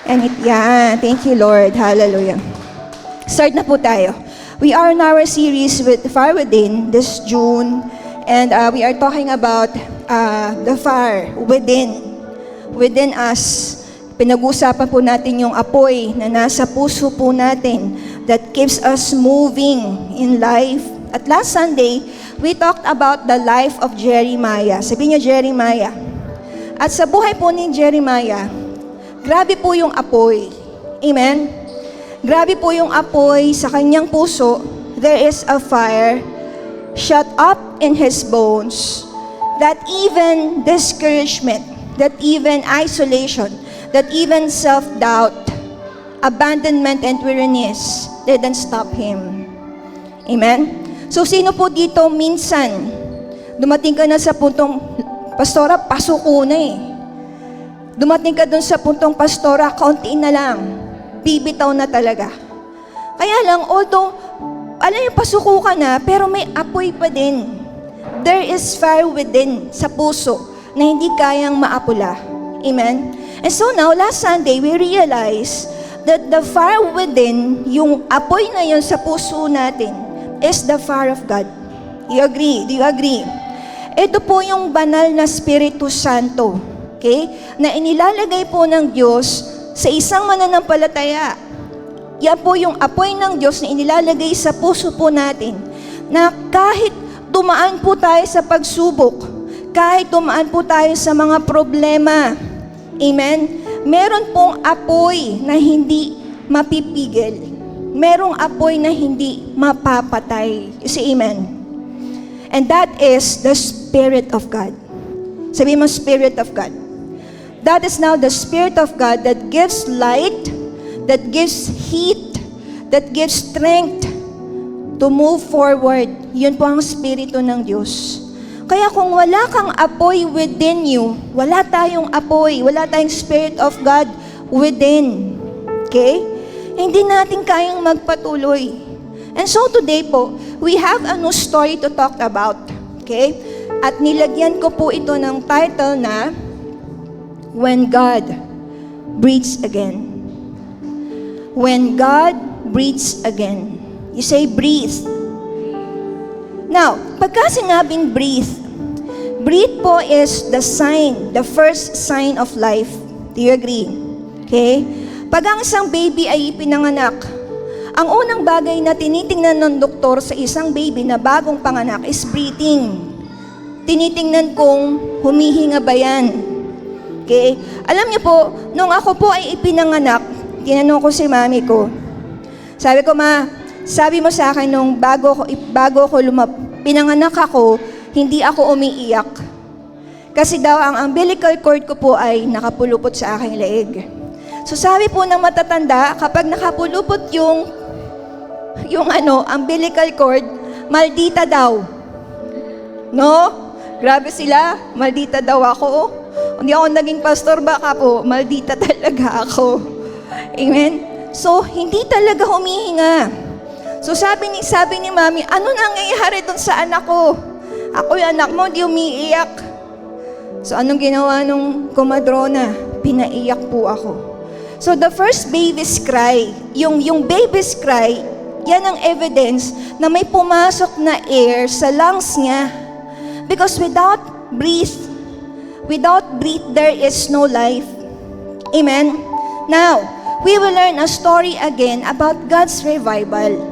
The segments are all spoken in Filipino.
Thank you, Lord. Hallelujah. Start na po tayo. We are in our series with Fire Within this June, and we are talking about the fire within us. Pinag-uusapan po natin yung apoy na nasa puso po natin that keeps us moving in life. At last Sunday, we talked about the life of Jeremiah. Sabihin niyo, Jeremiah. At sa buhay po ni Jeremiah, grabe po yung apoy. Amen? Grabe po yung apoy sa kanyang puso. There is a fire shut up in his bones that even discouragement, that even isolation, that even self-doubt, abandonment, and weariness didn't stop him. Amen? So, sino po dito minsan, dumating ka na sa puntong, Pastora, pasuko na eh. Dumating ka dun sa puntong, Pastora, kaunti na lang. Bibitaw na talaga. Kaya lang, although, alam yung pasuko ka na, pero may apoy pa din. There is fire within, sa puso, na hindi kayang maapula. Amen? And so now, last Sunday, we realized that the fire within, yung apoy na yun sa puso natin, is the fire of God. You agree? Do you agree? Ito po yung banal na Espiritu Santo, okay? Na inilalagay po ng Diyos sa isang mananampalataya. Yan po yung apoy ng Diyos na inilalagay sa puso po natin, na kahit dumaan po tayo sa pagsubok, kahit dumaan po tayo sa mga problema, amen? Meron pong apoy na hindi mapipigil. Merong apoy na hindi mapapatay. You see, amen? And that is the Spirit of God. Sabi mo, Spirit of God. That is now the Spirit of God that gives light, that gives heat, that gives strength to move forward. Yun po ang Espiritu ng Diyos. Kaya kung wala kang apoy within you, wala tayong apoy, wala tayong Spirit of God within. Okay? Hindi natin kayang magpatuloy. And so today po, we have a new story to talk about. Okay? At nilagyan ko po ito ng title na When God Breathes Again. When God breathes again. You say breathe. Now, pagka sinabing breathe po is the sign, the first sign of life. Do you agree? Okay? Pag ang isang baby ay ipinanganak, ang unang bagay na tinitingnan ng doktor sa isang baby na bagong panganak is breathing. Tinitingnan kung humihinga ba yan. Okay? Alam niyo po, nung ako po ay ipinanganak, tinanong ko si mami ko. Sabi ko, Ma, sabi mo sa akin nung bago ko pinanganak ako, hindi ako umiiyak. Kasi daw ang umbilical cord ko po ay nakapulupot sa aking leeg. So sabi po ng matatanda, kapag nakapulupot yung umbilical cord, maldita daw. No? Grabe sila, maldita daw ako. Hindi ako naging pastor, baka po, maldita talaga ako. Amen? So, hindi talaga humihinga. So, sabi ni Mami, ano nangyayari doon sa anak ko? Ako yung anak mo, di umiiyak. So, anong ginawa nung kumadrona? Pinaiyak po ako. So, the first baby's cry, yung baby's cry, yan ang evidence na may pumasok na air sa lungs niya. Because without breath, there is no life. Amen? Now, we will learn a story again about God's revival.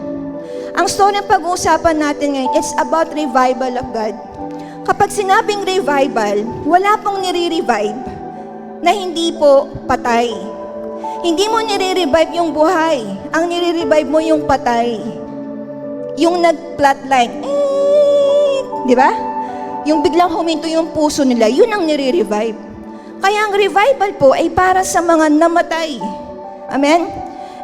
Ang story ng pag-uusapan natin ngayon, it's about revival of God. Kapag sinabing revival, wala pong nire-revive na hindi po patay. Hindi mo nire-revive yung buhay. Ang nire-revive mo yung patay. Yung nag-flatline. Di ba? Yung biglang huminto yung puso nila, yun ang nire-revive. Kaya ang revival po ay para sa mga namatay. Amen?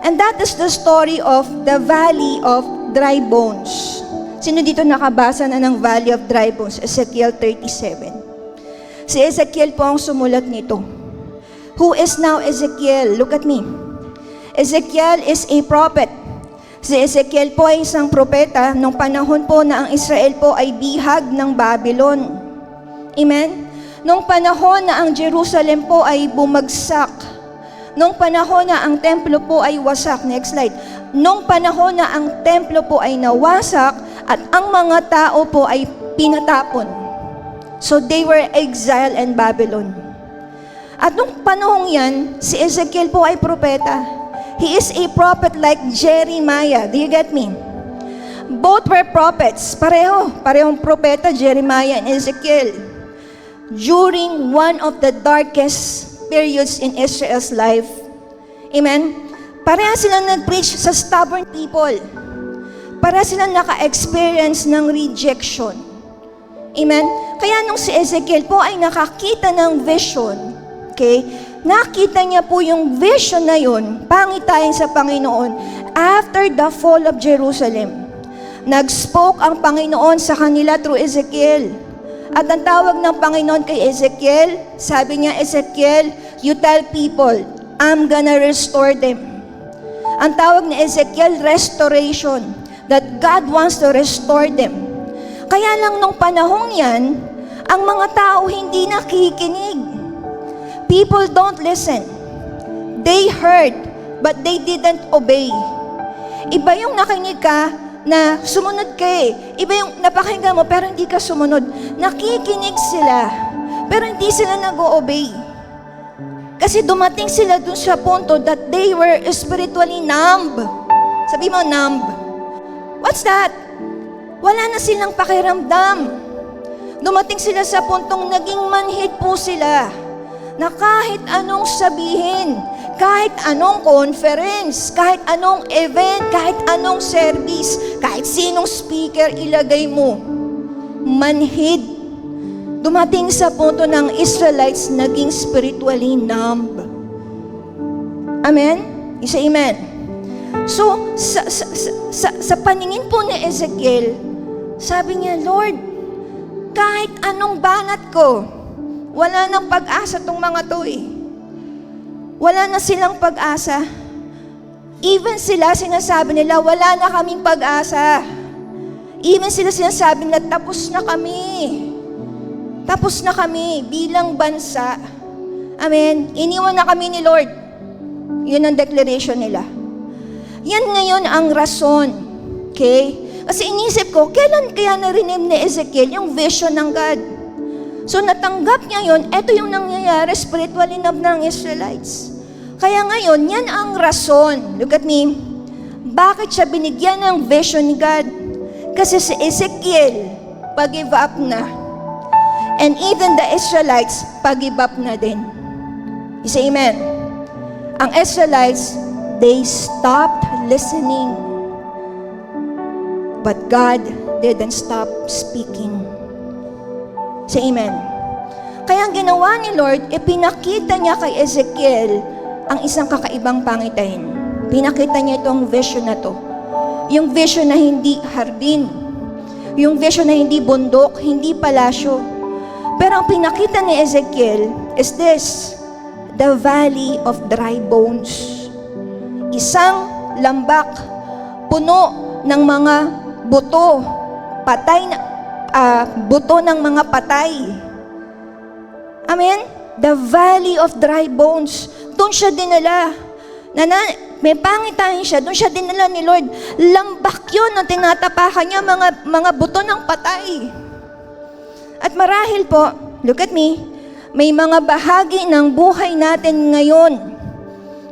And that is the story of the Valley of Dry Bones. Sino dito nakabasa na ng Valley of Dry Bones? Ezekiel 37. Si Ezekiel po ang sumulat nito. Who is now Ezekiel? Look at me. Ezekiel is a prophet. Si Ezekiel po ay isang propeta nung panahon po na ang Israel po ay bihag ng Babylon. Amen? Nung panahon na ang Jerusalem po ay bumagsak, nung panahon na ang templo po ay wasak, next slide, nung panahon na ang templo po ay nawasak at ang mga tao po ay pinatapon. So they were exiled in Babylon. At nung panahong yan, si Ezekiel po ay propeta. He is a prophet like Jeremiah. Do you get me? Both were prophets. Parehong propeta, Jeremiah and Ezekiel. During one of the darkest periods in Israel's life. Amen? Pareha silang nag-preach sa stubborn people. Pareha silang naka-experience ng rejection. Amen? Kaya nung si Ezekiel po ay nakakita ng vision, okay, nakita niya po yung vision na yun, pangitain sa Panginoon, after the fall of Jerusalem. Nag-spoke ang Panginoon sa kanila through Ezekiel. At ang tawag ng Panginoon kay Ezekiel, sabi niya, Ezekiel, you tell people, I'm gonna restore them. Ang tawag ni Ezekiel, restoration. That God wants to restore them. Kaya lang nung panahong yan, ang mga tao hindi nakikinig. People don't listen. They heard, but they didn't obey. Iba yung nakinig ka, na sumunod ka eh. Iba yung napakinggan mo pero hindi ka sumunod. Nakikinig sila, pero hindi sila nag-o-obey. Kasi dumating sila dun sa punto that they were spiritually numb. Sabi mo, numb. What's that? Wala na silang pakiramdam. Dumating sila sa puntong naging manhid po sila. Na kahit anong sabihin, kahit anong conference, kahit anong event, kahit anong service, kahit sinong speaker ilagay mo, manhid. Dumating sa punto ng Israelites naging spiritually numb. Amen? Isa amen. So, sa paningin po ni Ezekiel, sabi niya, Lord, kahit anong banat ko, wala nang pag-asa tong mga to eh. Wala na silang pag-asa. Even sila, sinasabi nila, wala na kaming pag-asa. Even sila sinasabi nila, tapos na kami. Tapos na kami bilang bansa. Amen. Iniwan na kami ni Lord. Yun ang declaration nila. Yan ngayon ang rason. Okay? Kasi inisip ko, kailan kaya narinig ni Ezekiel yung vision ng God? So natanggap niya yun, eto yung nangyayari spiritually ng Israelites. Kaya ngayon, yan ang rason. Look at me. Bakit siya binigyan ng vision ni God? Kasi si Ezekiel, pag-give up na. And even the Israelites, pag-give up na din. You say amen. Ang Israelites, they stopped listening. But God didn't stop speaking. Say amen. Kaya ang ginawa ni Lord, ipinakita niya kay Ezekiel ang isang kakaibang pangitain. Pinakita niya itong vision na to. Yung vision na hindi hardin. Yung vision na hindi bundok, hindi palasyo. Pero ang pinakita ni Ezekiel is this, the valley of dry bones. Isang lambak, puno ng mga buto, patay na, buto ng mga patay. Amen? The valley of dry bones. Doon siya dinala. May pangitain siya. Doon siya dinala ni Lord. Lambak yun ang tinatapakan niya, mga buto ng patay. At marahil po, look at me, may mga bahagi ng buhay natin ngayon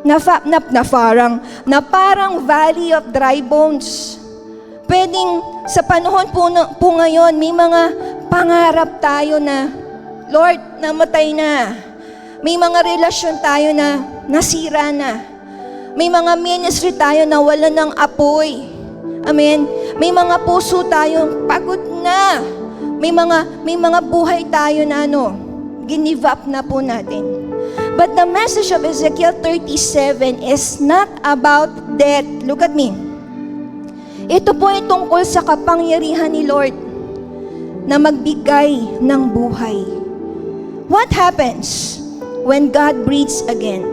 na parang valley of dry bones. Pwedeng sa panahon po ngayon, may mga pangarap tayo na, Lord, namatay na. May mga relasyon tayo na nasira na. May mga ministry tayo na wala ng apoy. Amen? May mga puso tayo pagod na. May mga buhay tayo na give up na po natin. But the message of Ezekiel 37 is not about death. Look at me. Ito po ay tungkol sa kapangyarihan ni Lord na magbigay ng buhay. What happens when God breathes again?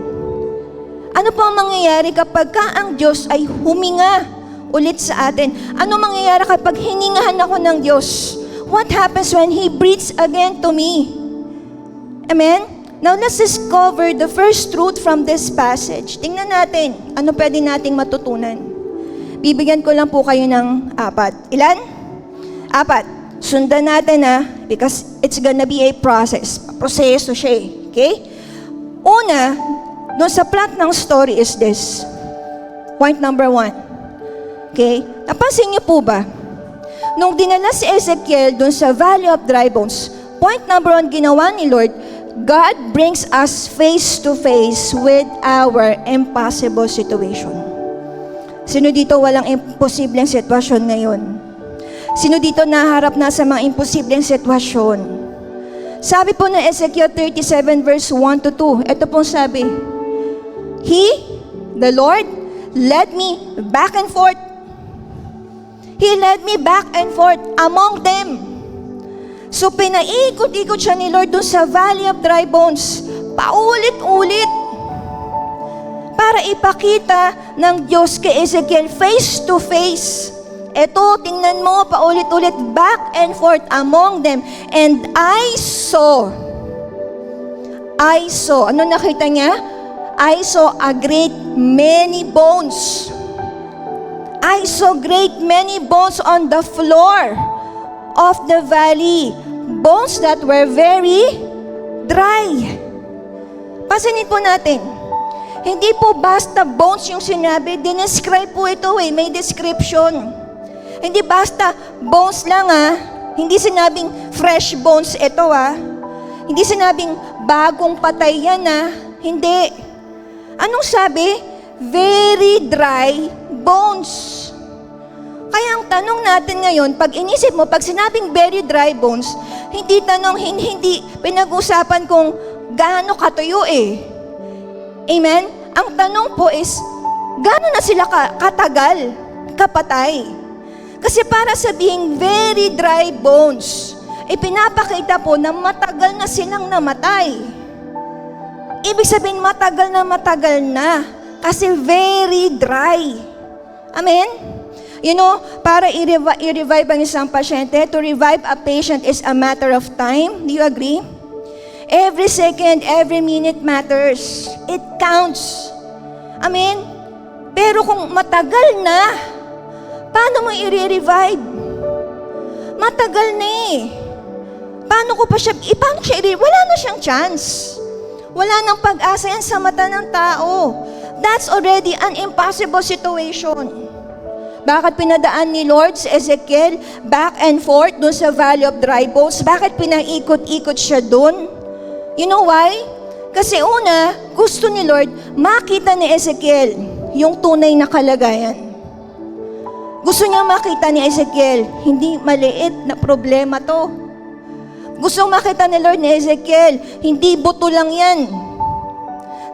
Ano po ang mangyayari kapag ang Diyos ay huminga ulit sa atin? Ano mangyayari kapag hiningahan ako ng Diyos? What happens when He breathes again to me? Amen? Now, let's discover the first truth from this passage. Tingnan natin, ano pwede nating matutunan. Bibigyan ko lang po kayo ng 4. Ilan? 4. Sundan natin because it's gonna be a process. Proseso siya okay? Una, doon sa plot ng story is this. Point number 1. Okay? Napansin niyo po ba? Nung dinala si Ezekiel doon sa Valley of Dry Bones, point number 1 ginawa ni Lord, God brings us face to face with our impossible situation. Sino dito walang imposibleng sitwasyon ngayon? Sino dito naharap na sa mga imposibleng sitwasyon? Sabi po ng Ezekiel 37 verse 1 to 2, ito pong sabi, He, the Lord, led me back and forth. He led me back and forth among them. So pinaikot-ikot siya ni Lord doon sa Valley of Dry Bones, paulit-ulit, para ipakita ng Diyos kay Ezekiel face to face. Ito, tingnan mo, paulit-ulit, back and forth among them. And I saw, ano nakita niya? I saw a great many bones. I saw great many bones on the floor of the valley, bones that were very dry. Pansinin po natin, hindi po basta bones yung sinabi, dinescribe po ito may description. Hindi basta bones lang hindi sinabing fresh bones ito hindi sinabing bagong patay yan hindi. Anong sabi? Very dry bones. Kaya ang tanong natin ngayon, pag inisip mo, pag sinabing very dry bones, hindi pinag-usapan kung gaano katuyo Amen? Ang tanong po is, gaano na sila katagal, kapatay? Kasi para sabihing very dry bones, pinapakita po na matagal na silang namatay. Ibig sabihin, matagal na, kasi very dry. Amen? You know, para i-revive ang isang pasyente, to revive a patient is a matter of time. Do you agree? Every second, every minute matters. It counts. Amen? Pero kung matagal na, paano mo i-revive? Matagal na Paano siya wala na siyang chance. Wala nang pag-asa yan sa mata ng tao. That's already an impossible situation. Bakit pinadaan ni Lord si Ezekiel back and forth doon sa Valley of Dry Bones? Bakit pinaikot-ikot siya doon? You know why? Kasi una, gusto ni Lord makita ni Ezekiel yung tunay na kalagayan. Gusto niya makita ni Ezekiel, hindi maliit na problema to. Gusto makita ni Lord ni Ezekiel, hindi buto lang yan.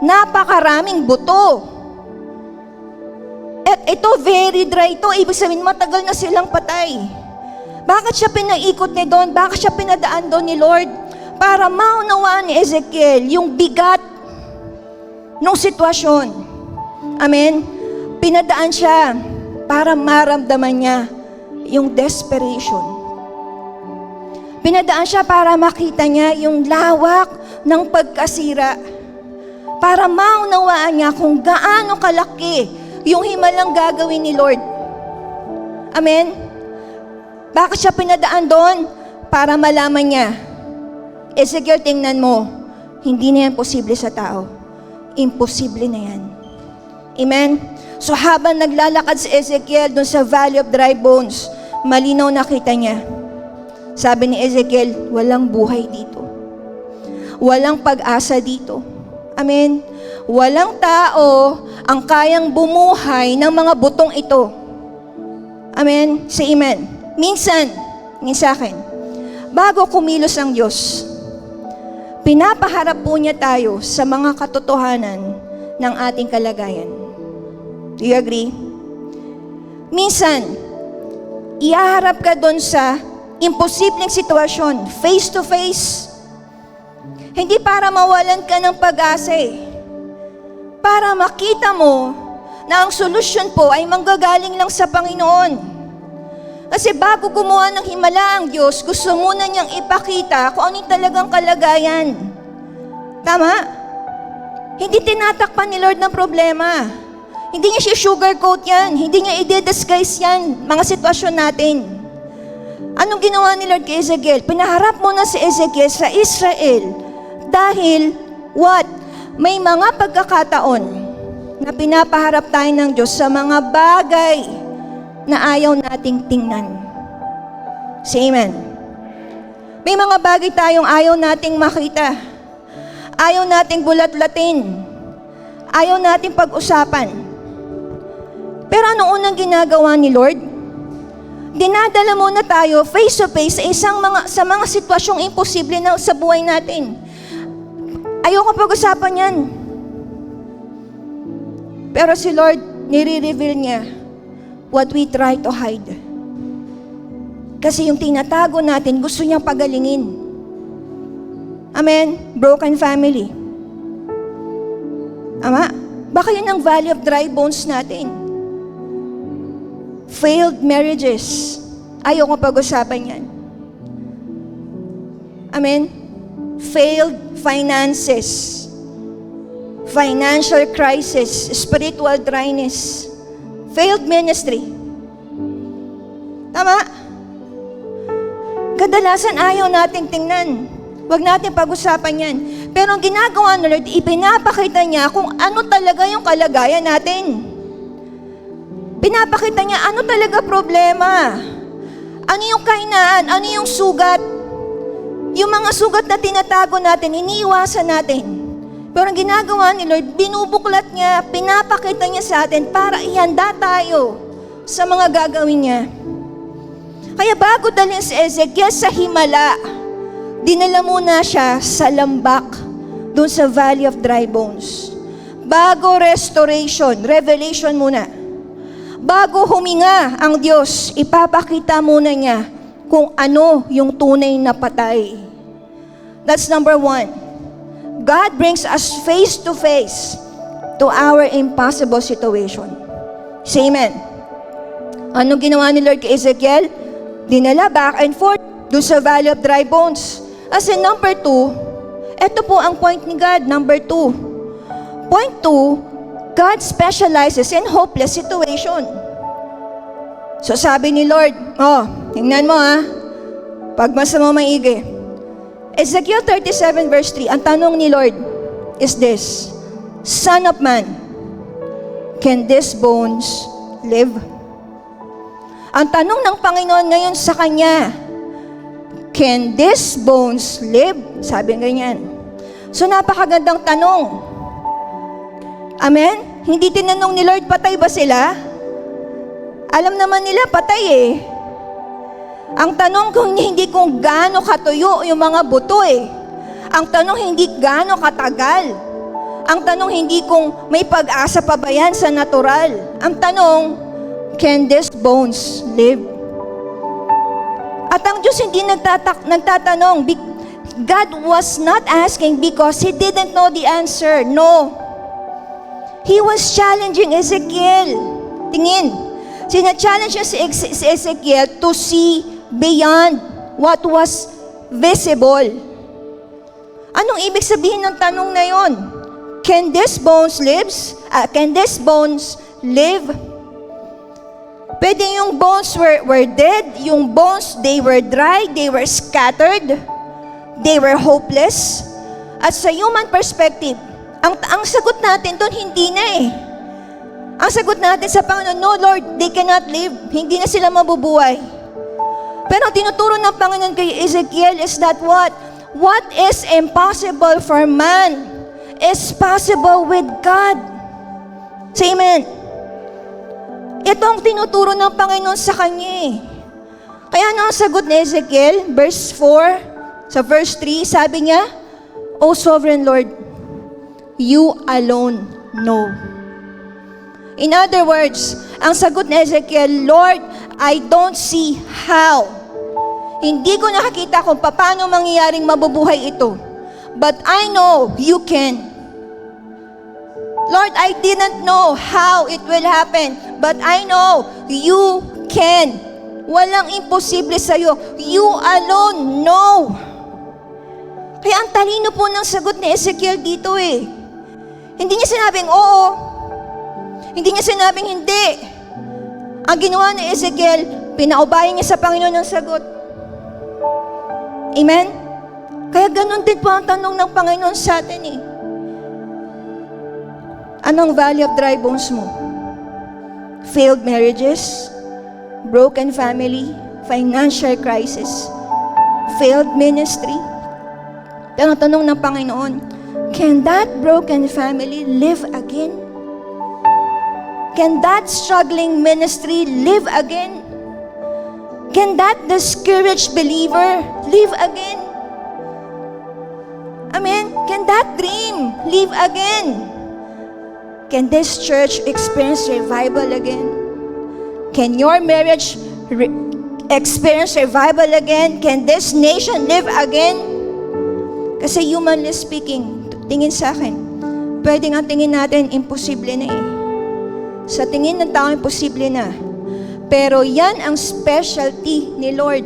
Napakaraming buto. At ito, very dry ito. Ibig sabihin, matagal na silang patay. Bakit siya pinaikot ni doon? Bakit siya pinadaan doon ni Lord? Para maunawaan ni Ezekiel yung bigat ng sitwasyon. Amen? Pinadaan siya para maramdaman niya yung desperation. Pinadaan siya para makita niya yung lawak ng pagkasira. Para maunawaan niya kung gaano kalaki yung himalang gagawin ni Lord. Amen? Bakit siya pinadaan doon? Para malaman niya, Ezekiel, tingnan mo, hindi na yan posible sa tao. Imposible na yan. Amen? So habang naglalakad si Ezekiel doon sa Valley of Dry Bones, malinaw nakita niya. Sabi ni Ezekiel, walang buhay dito. Walang pag-asa dito. Amen? Walang tao ang kayang bumuhay ng mga butong ito. Amen? Say amen. Minsan sa akin, bago kumilos ang Diyos, pinapaharap po niya tayo sa mga katotohanan ng ating kalagayan. Do you agree? Minsan, ihaharap ka doon sa imposibleng sitwasyon, face to face. Hindi para mawalan ka ng pag-asa para makita mo na ang solusyon po ay manggagaling lang sa Panginoon. Kasi bago gumawa ng himala ang Diyos, gusto muna niyang ipakita kung ano yung talagang kalagayan Tama? Hindi tinatakpan ni Lord ng problema. Hindi niya sugarcoat yan. Hindi niya i-disguise yan, mga sitwasyon natin. Anong ginawa ni Lord kay Ezekiel? Pinaharap mo na si Ezekiel sa Israel. Dahil, what? May mga pagkakataon na pinapaharap tayo ng Diyos sa mga bagay na ayaw nating tingnan. Say amen. May mga bagay tayong ayaw nating makita. Ayaw nating bulat-latin. Ayaw nating pag-usapan. Pero ano unang ginagawa ni Lord? Dinadala muna tayo face to face sa mga sitwasyong imposible na sa buhay natin. Ayoko pag-usapan yan. Pero si Lord, nire-reveal niya what we try to hide. Kasi yung tinatago natin, gusto niyang pagalingin. Amen? Broken family. Ama, baka yun ang valley of dry bones natin. Failed marriages. Ayoko pag-usapan yan. Amen? Failed finances. Financial crisis. Spiritual dryness. Failed ministry. Tama? Kadalasan ayaw nating tingnan. Huwag natin pag-usapan yan. Pero ang ginagawa ng Lord, ipinapakita niya kung ano talaga yung kalagayan natin. Pinapakita niya ano talaga problema. Ano yung kahinaan, ano yung sugat. Yung mga sugat na tinatago natin, iniiwasan natin. Pero ang ginagawa ni Lord, binubuklat niya, pinapakita niya sa atin para ihanda tayo sa mga gagawin niya. Kaya bago dalhin si Ezekiel sa himala, dinala muna siya sa lambak, doon sa Valley of Dry Bones. Bago restoration, revelation muna. Bago huminga ang Diyos, ipapakita muna niya kung ano yung tunay na patay. That's number 1. God brings us face to face to our impossible situation. Say amen. Ano ginawa ni Lord kay Ezekiel? Dinala back and forth doon sa Valley of Dry Bones. As in number 2, ito po ang point ni God, number 2. Point 2, God specializes in hopeless situation. So sabi ni Lord, tingnan mo pagmasa mo maigi. Ezekiel 37 verse 3, ang tanong ni Lord is this, Son of man, can these bones live? Ang tanong ng Panginoon ngayon sa kanya, can these bones live? Sabi ganyan. So napakagandang tanong. Amen? Hindi tinanong ni Lord, patay ba sila? Alam naman nila, patay eh. Ang tanong hindi kung gaano katuyo yung mga buto eh. Ang tanong hindi gaano katagal. Ang tanong hindi kung may pag-asa pa ba yan sa natural. Ang tanong, can these bones live? At ang Diyos hindi nagtatanong. God was not asking because He didn't know the answer. No. He was challenging Ezekiel. Tingin. Sina-challenge niya si Ezekiel to see beyond what was visible. Anong ibig sabihin ng tanong na yon? Can these bones live? Can these bones live? Pwede yung bones were dead, yung bones, they were dry, they were scattered, they were hopeless. At sa human perspective, ang sagot natin doon, hindi na eh. Ang sagot natin sa Panginoon, no Lord, they cannot live. Hindi na sila mabubuhay. Pero ang tinuturo ng Panginoon kay Ezekiel is that what? What is impossible for man is possible with God. Say amen. Ito ang tinuturo ng Panginoon sa kanya eh. Kaya ano ang sagot ni Ezekiel? Verse 4, sa verse 3, sabi niya, O Sovereign Lord, You alone know. In other words, ang sagot ni Ezekiel, Lord, I don't see how. Hindi ko nakakita kung paano mangyayaring mabubuhay ito. But I know You can. Lord, I didn't know how it will happen, but I know You can. Walang imposible sa'yo. You alone know. Kaya ang talino po ng sagot ni Ezekiel dito eh. Hindi niya sinabing oo. Hindi niya sinabing hindi. Ang ginawa ni Ezekiel, pinaubayan niya sa Panginoon ng sagot. Amen? Kaya ganun din po ang tanong ng Panginoon sa atin eh. Anong valley of dry bones mo? Failed marriages, broken family, financial crisis, failed ministry. Pero ang tanong ng Panginoon, can that broken family live again? Can that struggling ministry live again? Can that discouraged believer live again? Amen? Can that dream live again? Can this church experience revival again? Can your marriage experience revival again? Can this nation live again? Kasi humanly speaking, tingin sa akin, pwedeng ang tingin natin, imposible na eh. Sa tingin ng tao, imposible na. Pero yan ang specialty ni Lord.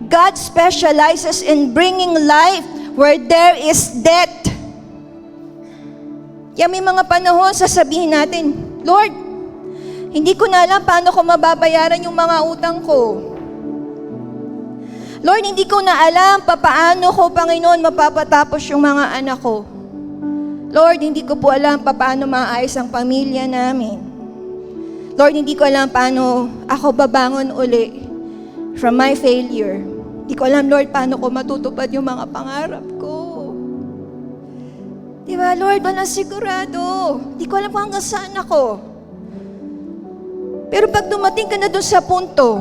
God specializes in bringing life where there is death. Yan may mga panahon, sasabihin natin, Lord, hindi ko na alam paano ko mababayaran yung mga utang ko. Lord, hindi ko na alam paano ko, Panginoon, mapapatapos yung mga anak ko. Lord, hindi ko po alam paano maayos ang pamilya namin. Lord, hindi ko alam paano ako babangon uli from my failure. Hindi ko alam, Lord, paano ko matutupad yung mga pangarap ko. Diba, Lord, walang sigurado. Hindi ko alam kung hanggang saan ako. Pero pag dumating ka na doon sa punto,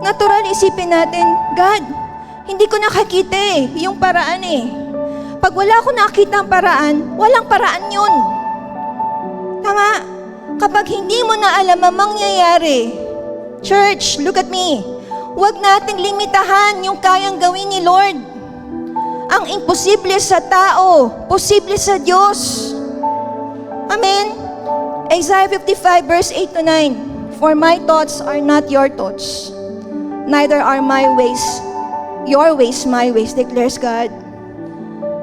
natural isipin natin, God, hindi ko nakakita yung paraan eh. Pag wala ko nakita ang paraan, walang paraan yun. Tama? Kapag hindi mo na alam ang mangyayari, church, look at me, huwag nating limitahan yung kayang gawin ni Lord. Ang imposible sa tao, posible sa Diyos. Amen? Isaiah 55 verse 8 to 9, For my thoughts are not your thoughts, neither are my ways your ways, my ways, declares God.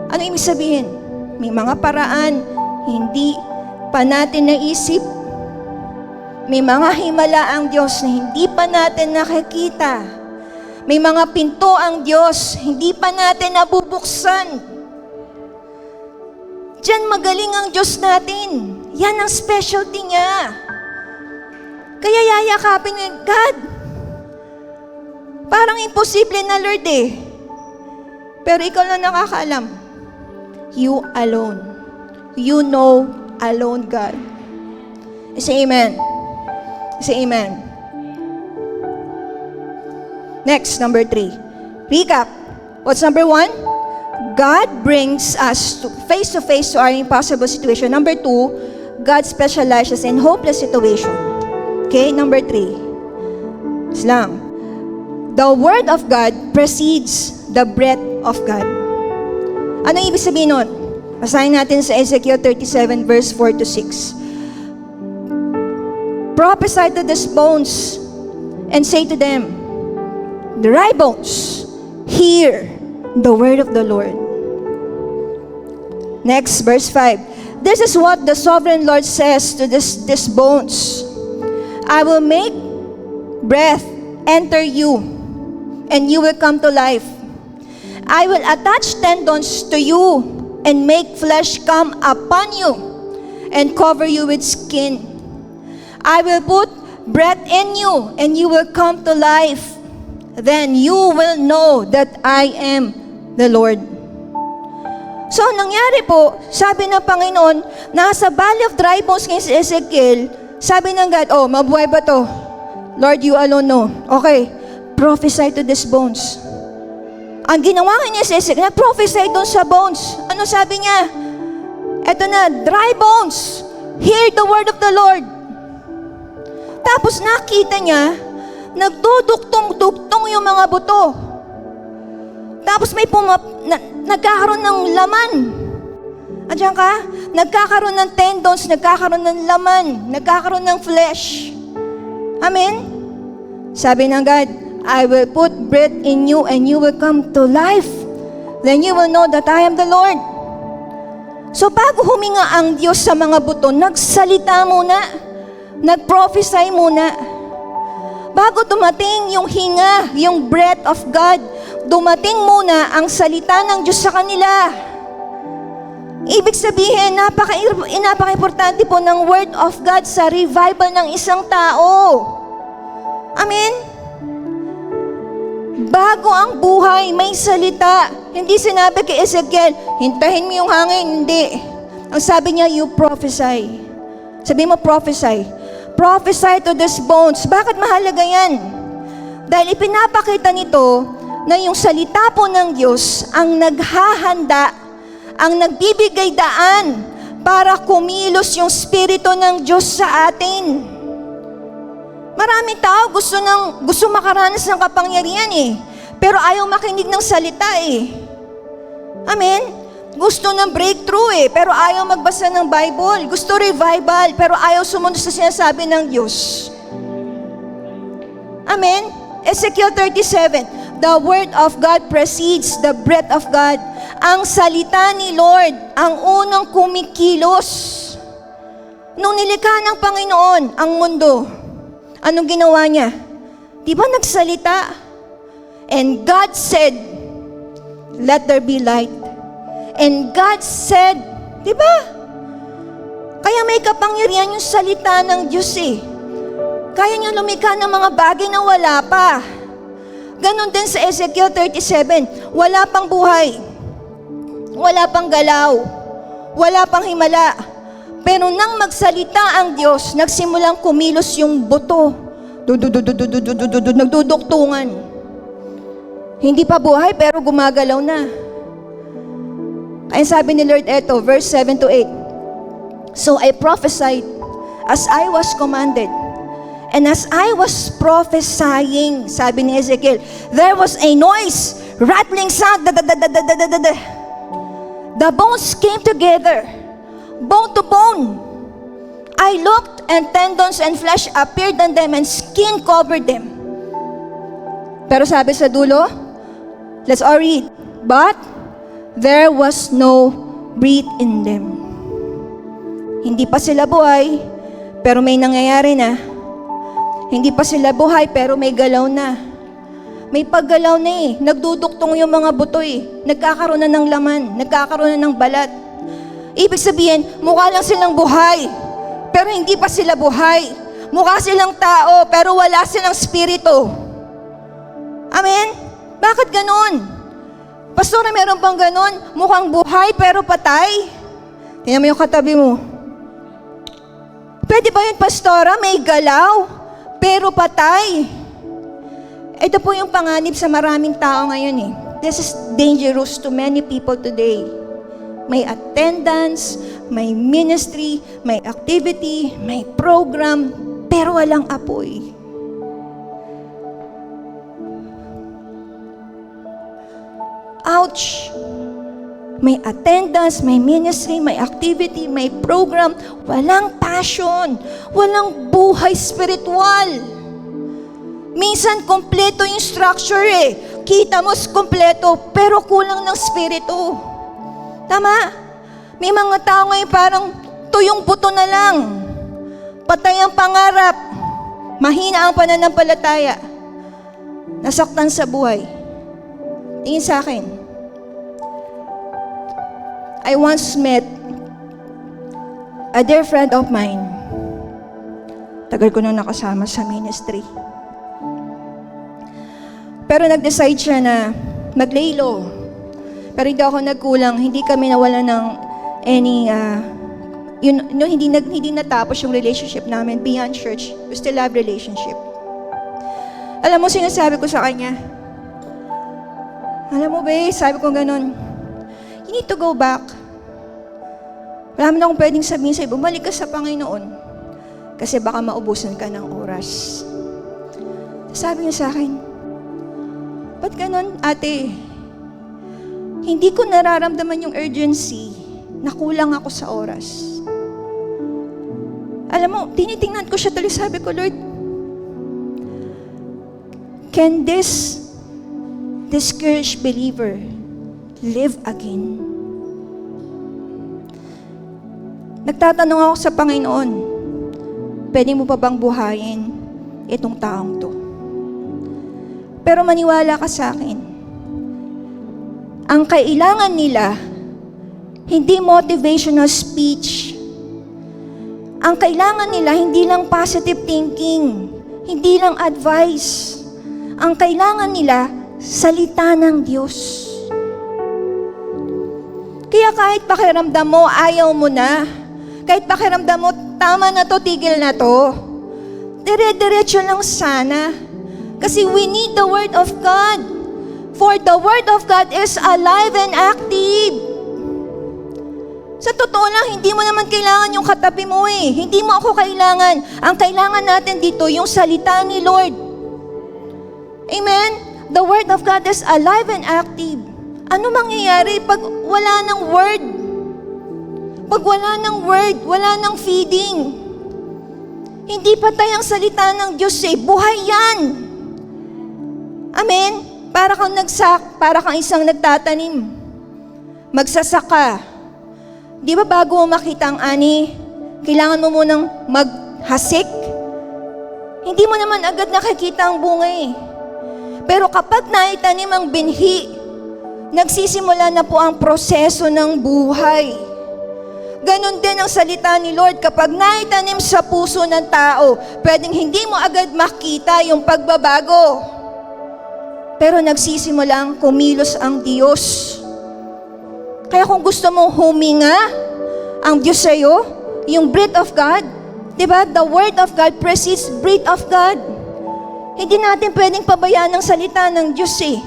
Ano ibig sabihin? May mga paraan, hindi pa natin naisip. May mga himala ang Diyos na hindi pa natin nakikita. May mga pinto ang Diyos, hindi pa natin nabubuksan. Diyan magaling ang Diyos natin. Yan ang specialty niya. Kaya yayakapin niya, God, parang imposible na, Lord eh. Pero ikaw lang nakakaalam. You alone. You know alone, God. Say amen. Say amen. Next, number 3. Recap. What's number 1? God brings us face to face to our impossible situation. Number 2, God specializes in hopeless situation. Okay, number 3. Islam. The Word of God precedes the breath of God. Ano ibig sabihin nun? Basahin natin sa Ezekiel 37 verse 4 to 6. Prophesy to these bones and say to them, dry bones, hear the word of the Lord. Next, verse 5. This is what the sovereign Lord says to these bones. I will make breath enter you, and you will come to life. I will attach tendons to you, and make flesh come upon you, and cover you with skin. I will put breath in you, and you will come to life. Then you will know that I am the Lord. So, nangyari po, sabi ng Panginoon, nasa Valley of Dry Bones ngayon si Ezekiel, sabi ng God, oh, mabuhay ba to? Lord, you alone know. Okay, prophesy to these bones. Ang ginawa niya si Ezekiel, prophesy doon sa bones. Ano sabi niya? Eto na, dry bones, hear the word of the Lord. Tapos nakita niya, nagduduktong-duktong yung mga buto. Tapos may nagkakaroon ng laman. Andiyan ka? Nagkakaroon ng tendons, nagkakaroon ng laman, nagkakaroon ng flesh. Amen? Sabi ng God, I will put breath in you and you will come to life. then you will know that I am the Lord. So bago huminga ang Diyos sa mga buto, nagsalita muna, nag-prophesy muna. Bago dumating yung hinga, yung breath of God, dumating muna ang salita ng Diyos sa kanila. Ibig sabihin, napaka-importante po ng Word of God sa revival ng isang tao. Amen? Bago ang buhay, may salita. Hindi sinabi kay Ezekiel, hintahin mo yung hangin. Hindi. Ang sabi niya, you prophesy. Sabi mo, prophesy. Prophesy to these bones. Bakit mahalaga yan? Dahil ipinapakita nito na yung salita po ng Diyos ang naghahanda, ang nagbibigay daan para kumilos yung Espiritu ng Diyos sa atin. Maraming tao gusto makaranas ng kapangyarihan eh. Pero ayaw makinig ng salita eh. Amen? Gusto ng breakthrough eh, pero ayaw magbasa ng Bible. Gusto revival, pero ayaw sumunod sa sinasabi ng Diyos. Amen? Ezekiel 37, the word of God precedes the breath of God. Ang salita ni Lord, ang unang kumikilos. Nung nilikha ng Panginoon ang mundo, anong ginawa niya? Di ba nagsalita? And God said, let there be light. And God said, di ba? Kaya may kapangyarihan yung salita ng Diyos eh. Kaya niya lumikha ng mga bagay na wala pa. Ganon din sa Ezekiel 37, wala pang buhay. Wala pang galaw. Wala pang himala. Pero nang magsalita ang Diyos, nagsimulang kumilos yung buto. Nagduduktungan. Hindi pa buhay pero gumagalaw na. Kaya sabi ni Lord eto, verse 7 to 8. So I prophesied as I was commanded. And as I was prophesying, sabi ni Ezekiel, there was a noise, rattling sound. The bones came together, bone to bone. I looked, and tendons and flesh appeared on them, and skin covered them. Pero sabi sa dulo, let's all read. But there was no breath in them. Hindi pa sila buhay, pero may nangyayari na. Hindi pa sila buhay, pero may galaw na. May paggalaw na eh. Nagduduktong yung mga buto eh. Nagkakaroon na ng laman. Nagkakaroon na ng balat. Ibig sabihin, mukha lang silang buhay, pero hindi pa sila buhay. Mukha silang tao, pero wala silang spirito. Amen? Bakit ganon? Pastora, meron bang ganon? Mukhang buhay, pero patay? Tingnan mo yung katabi mo. Pwede ba yun, Pastora? May galaw, pero patay. Ito po yung panganib sa maraming tao ngayon eh. This is dangerous to many people today. May attendance, may ministry, may activity, may program, pero walang apoy. Ouch! May attendance, may ministry, may activity, may program, walang passion, walang buhay spiritual. Minsan, kompleto yung structure eh. Kita mo, kompleto, pero kulang ng spirito. Tama? May mga tao ngayon parang tuyong buto na lang. Patay ang pangarap. Mahina ang pananampalataya. Nasaktan sa buhay. Tingin sa akin. I once met a dear friend of mine. Tagal ko nang nakasama sa ministry. Pero nag-decide siya na mag-lay-low. Pero hindi ako nagkulang. Hindi kami nawala ng any, hindi natapos yung relationship namin beyond church. We still have relationship. Alam mo, sinasabi ko sa kanya, alam mo ba, sabi ko ganun, you need to go back. Wala mo na akong pwedeng sabihin sa'yo, bumalik ka sa Panginoon. Kasi baka maubusan ka ng oras. Sabi niya sa akin, ba't ganun, ate? Hindi ko nararamdaman yung urgency na kulang ako sa oras. Alam mo, tinitingnan ko siya tuloy, sabi ko, Lord, can this discouraged believer live again. Nagtatanong ako sa Panginoon, pwede mo pa bang buhayin itong taong to? Pero maniwala ka sa akin, ang kailangan nila, hindi motivational speech. Ang kailangan nila, hindi lang positive thinking, hindi lang advice. Ang kailangan nila, salita ng Diyos. Kaya kahit pakiramdam mo, ayaw mo na, kahit pakiramdam mo, tama na to, tigil na to, dire-diretso lang sana. Kasi we need the Word of God. For the Word of God is alive and active. Sa totoo lang, hindi mo naman kailangan yung katabi mo eh. Hindi mo ako kailangan. Ang kailangan natin dito, yung salita ni Lord. Amen? The Word of God is alive and active. Ano mangyayari pag wala ng Word? Pag wala ng Word, wala ng feeding. Hindi patay ang salita ng Diyos eh. Buhay yan. Amen? Para kang isang nagtatanim. Magsasaka. Di ba bago mo makita ang ani, kailangan mo munang maghasik? Hindi mo naman agad nakikita ang bunga eh. Pero kapag naitanim ang binhi, nagsisimula na po ang proseso ng buhay. Ganon din ang salita ni Lord. Kapag naitanim sa puso ng tao, pwedeng hindi mo agad makita yung pagbabago. Pero nagsisimulang kumilos ang Diyos. Kaya kung gusto mong huminga ang Diyos sa'yo, yung breath of God, diba? The Word of God precedes breath of God. Hindi natin pwedeng pabayaan ang salita ng Diyos eh.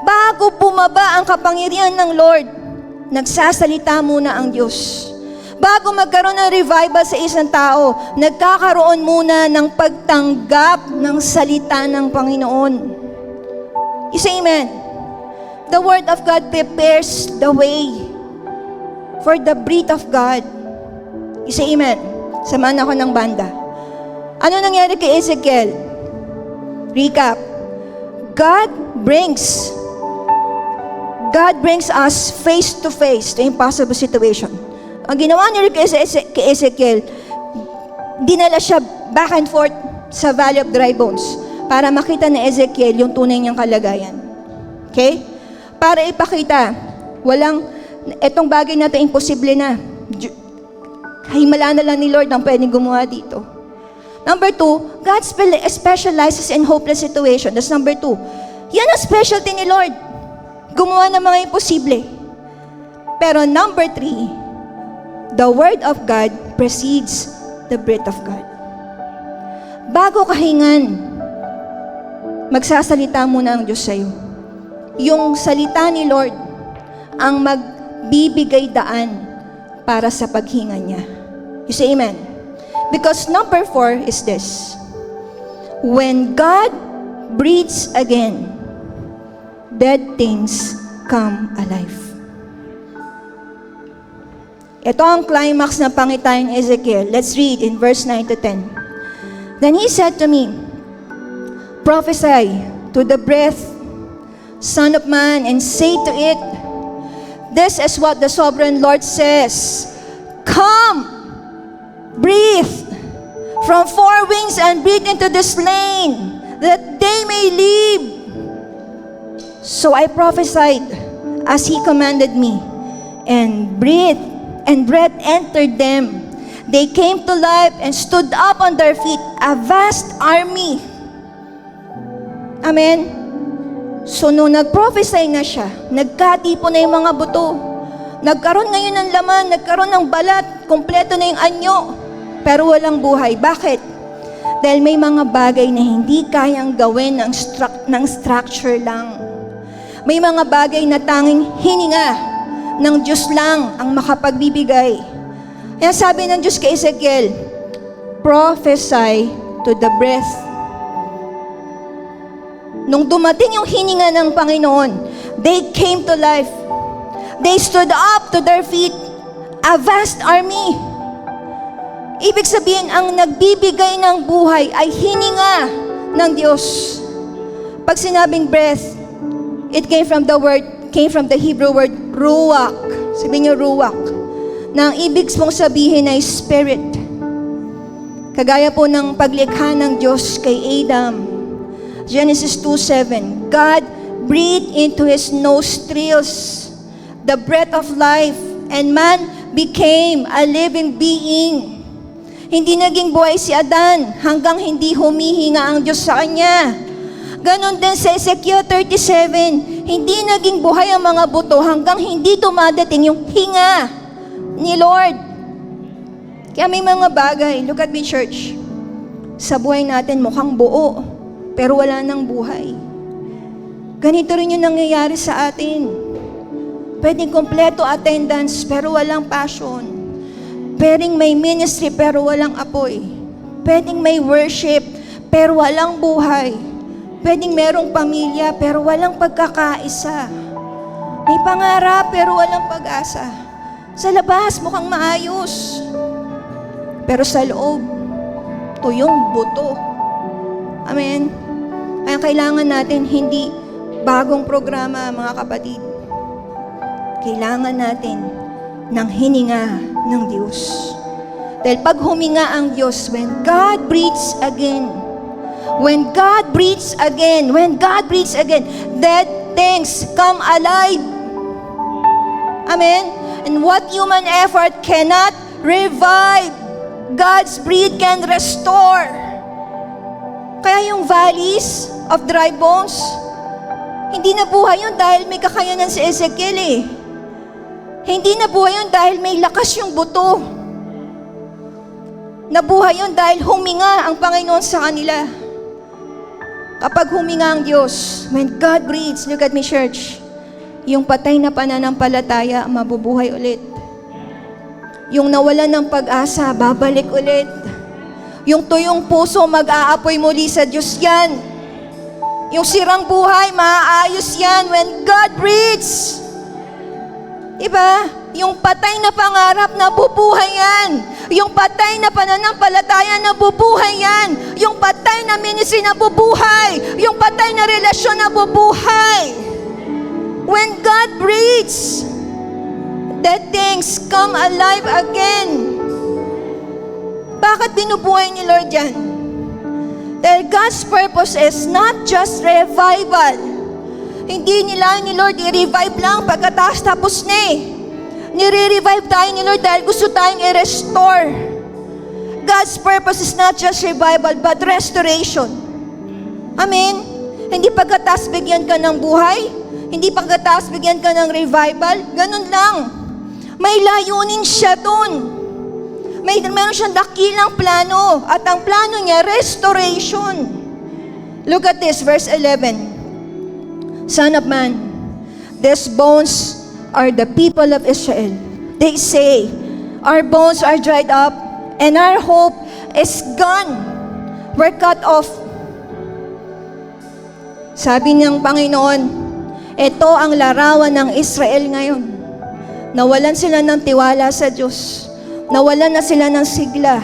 Bago bumaba ang kapangyarihan ng Lord, nagsasalita muna ang Diyos. Bago magkaroon ng revival sa isang tao, nagkakaroon muna ng pagtanggap ng salita ng Panginoon. You say amen? The Word of God prepares the way for the breath of God. You say amen? Samahan ako ng banda. Ano nangyari kay Ezekiel? Recap. God brings us face to face to impossible situation. Ang ginawa ni kay Ezekiel, dinala siya back and forth sa Valley of Dry Bones para makita ni Ezekiel yung tunay niyang kalagayan. Okay? Para ipakita, etong bagay na ito, imposible na. Himala na lang ni Lord ang pwedeng gumawa dito. Number 2, God specializes in hopeless situation. That's number 2. Yan ang specialty ni Lord. Gumawa ng mga imposible. Pero number 3, the Word of God precedes the breath of God. Bago kahingan, magsasalita muna ang Diyos sa'yo. Yung salita ni Lord ang magbibigay daan para sa paghinga niya. You say amen? Because number 4 is this. When God breathes again, dead things come alive. Ito ang climax ng pangitain ni Ezekiel. Let's read in verse 9 to 10. Then he said to me, prophesy to the breath, Son of man, and say to it, this is what the sovereign Lord says. Come, breathe from four wings and breathe into the slain, that they may live. So I prophesied as he commanded me, and breath entered them. They came to life and stood up on their feet, a vast army. Amen. So nung nag-prophesy na siya, nagkatipo na yung mga buto. Nagkaroon ngayon ng laman, nagkaroon ng balat, kompleto na yung anyo, pero walang buhay. Bakit? Dahil may mga bagay na hindi kayang gawin ng structure lang. May mga bagay na tanging hininga ng Diyos lang ang makapagbibigay. Kaya sabi ng Diyos kay Ezekiel, prophesy to the breath. Nung dumating yung hininga ng Panginoon, they came to life. They stood up to their feet, a vast army. Ibig sabihin, ang nagbibigay ng buhay ay hininga ng Diyos. Pag sinabing breath, it came from the word came from the Hebrew word ruach. Sabihin niyo ruach. Na ang ibig mong sabihin ay spirit. Kagaya po ng paglikha ng Diyos kay Adam. Genesis 2:7. God breathed into his nostrils the breath of life, and man became a living being. Hindi naging buhay si Adan hanggang hindi humihinga ang Diyos sa kanya. Ganon din sa Ezekiel 37, hindi naging buhay ang mga buto hanggang hindi dumadating yung hinga ni Lord. Kaya may mga bagay, look at me church, sa buhay natin mukhang buo, pero wala nang buhay. Ganito rin yung nangyayari sa atin. Pwedeng kompleto attendance, pero walang passion. Pwedeng may ministry, pero walang apoy. Pwedeng may worship, pero walang buhay. Pwedeng merong pamilya, pero walang pagkakaisa. May pangarap, pero walang pag-asa. Sa labas, mukhang maayos. Pero sa loob, tuyong buto. Amen? Kaya kailangan natin hindi bagong programa, mga kapatid. Kailangan natin ng hininga ng Diyos. Dahil pag huminga ang Diyos, when God breathes again, dead things come alive. Amen? And what human effort cannot revive, God's breath can restore. Kaya yung valleys of dry bones, hindi nabuhay yun dahil may kakayanan si Ezekiel eh. Hindi nabuhay yun dahil may lakas yung buto. Nabuhay yun dahil huminga ang Panginoon sa kanila. Kapag huminga ang Diyos, when God breathes, look at me church, yung patay na pananampalataya, mabubuhay ulit. Yung nawalan ng pag-asa, babalik ulit. Yung tuyong puso, mag-aapoy muli sa Diyos yan. Yung sirang buhay, maaayos yan when God breathes. Diba? Yung patay na pangarap, nabubuhay yan. Yung patay na pananampalataya, nabubuhay yan. Yung patay na ministry, nabubuhay. Yung patay na relasyon, nabubuhay. When God breathes, dead things come alive again. Bakit binubuhay ni Lord yan? Dahil God's purpose is not just revival. Hindi nila ni Lord i-revive lang pagkatapos tapos na eh. Nire-revive tayo ni Lord dahil gusto tayong i-restore. God's purpose is not just revival but restoration. Amen? Hindi pagkatapos bigyan ka ng buhay, hindi pagkatapos bigyan ka ng revival, ganun lang. May layunin siya dun. Meron siyang dakilang plano at ang plano niya, restoration. Look at this, verse 11. Son of man, these bones are the people of Israel. They say, our bones are dried up and our hope is gone. We're cut off. Sabi ng Panginoon, ito ang larawan ng Israel ngayon. Nawalan sila ng tiwala sa Diyos. Nawalan na sila ng sigla.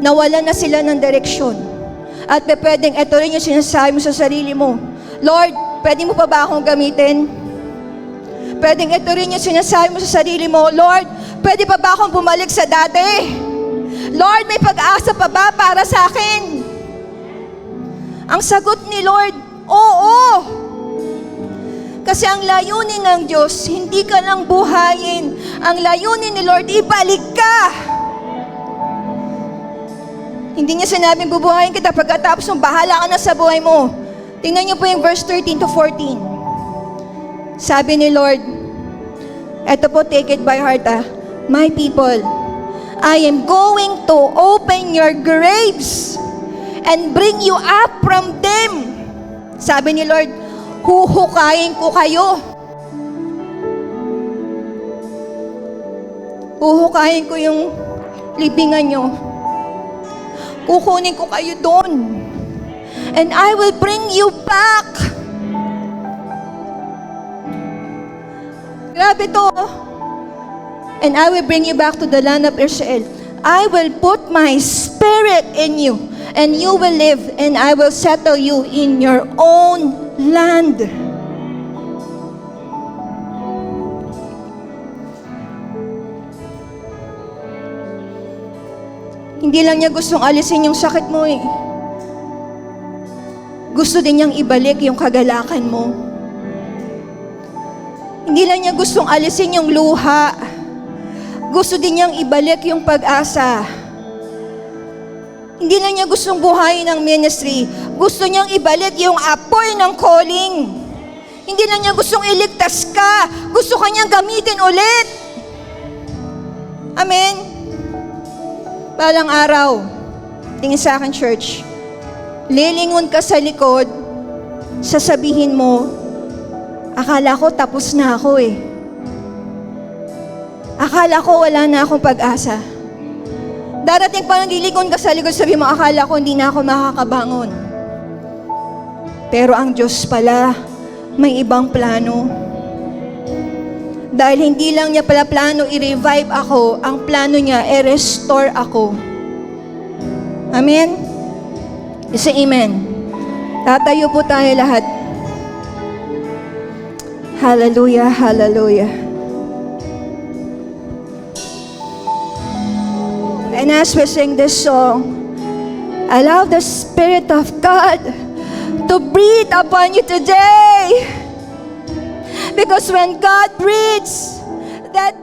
Nawalan na sila ng direksyon. At pwedeng ito rin yung sinasabi mo sa sarili mo, Lord, pwede mo pa ba akong gamitin? Pwedeng ito rin yung sinasabi mo sa sarili mo, Lord, pwede pa ba akong bumalik sa dati? Lord, may pag-asa pa ba para sa akin? Ang sagot ni Lord, oo. Kasi ang layunin ng Diyos, hindi ka lang buhayin. Ang layunin ni Lord, ibalik ka. Hindi niya sinabing bubuhayin kita pagkatapos mong bahala ka na sa buhay mo. Tingnan niyo po yung verse 13 to 14. Sabi ni Lord, eto po, take it by heart my people, I am going to open your graves and bring you up from them. Sabi ni Lord, huhukayin ko kayo. Huhukayin ko yung libingan nyo. Kukunin ko kayo doon. And I will bring you back. Grabe to. And I will bring you back to the land of Israel. I will put my spirit in you, and you will live, and I will settle you in your own land. Hindi lang niya gustong alisin yung sakit mo eh. Gusto din niyang ibalik yung kagalakan mo. Hindi lang niya gustong alisin yung luha. Gusto din niyang ibalik yung pag-asa. Hindi lang niya gustong buhayin ng ministry. Gusto niyang ibalik yung apoy ng calling. Hindi lang niya gustong iligtas ka. Gusto ka niyang gamitin ulit. Amen? Balang araw, tingin sa akin, church, lilingon ka sa likod, sasabihin mo, akala ko tapos na ako eh. Akala ko wala na akong pag-asa. Darating pa nang lilingon ka sa likod, sabihin mo, akala ko hindi na ako makakabangon. Pero ang Diyos pala, may ibang plano. Dahil hindi lang niya pala plano i-revive ako, ang plano niya i-restore ako. Amen? Say amen. Tatayo po tayo lahat. Hallelujah, hallelujah. And as we sing this song, allow the Spirit of God to breathe upon you today. Because when God breathes, that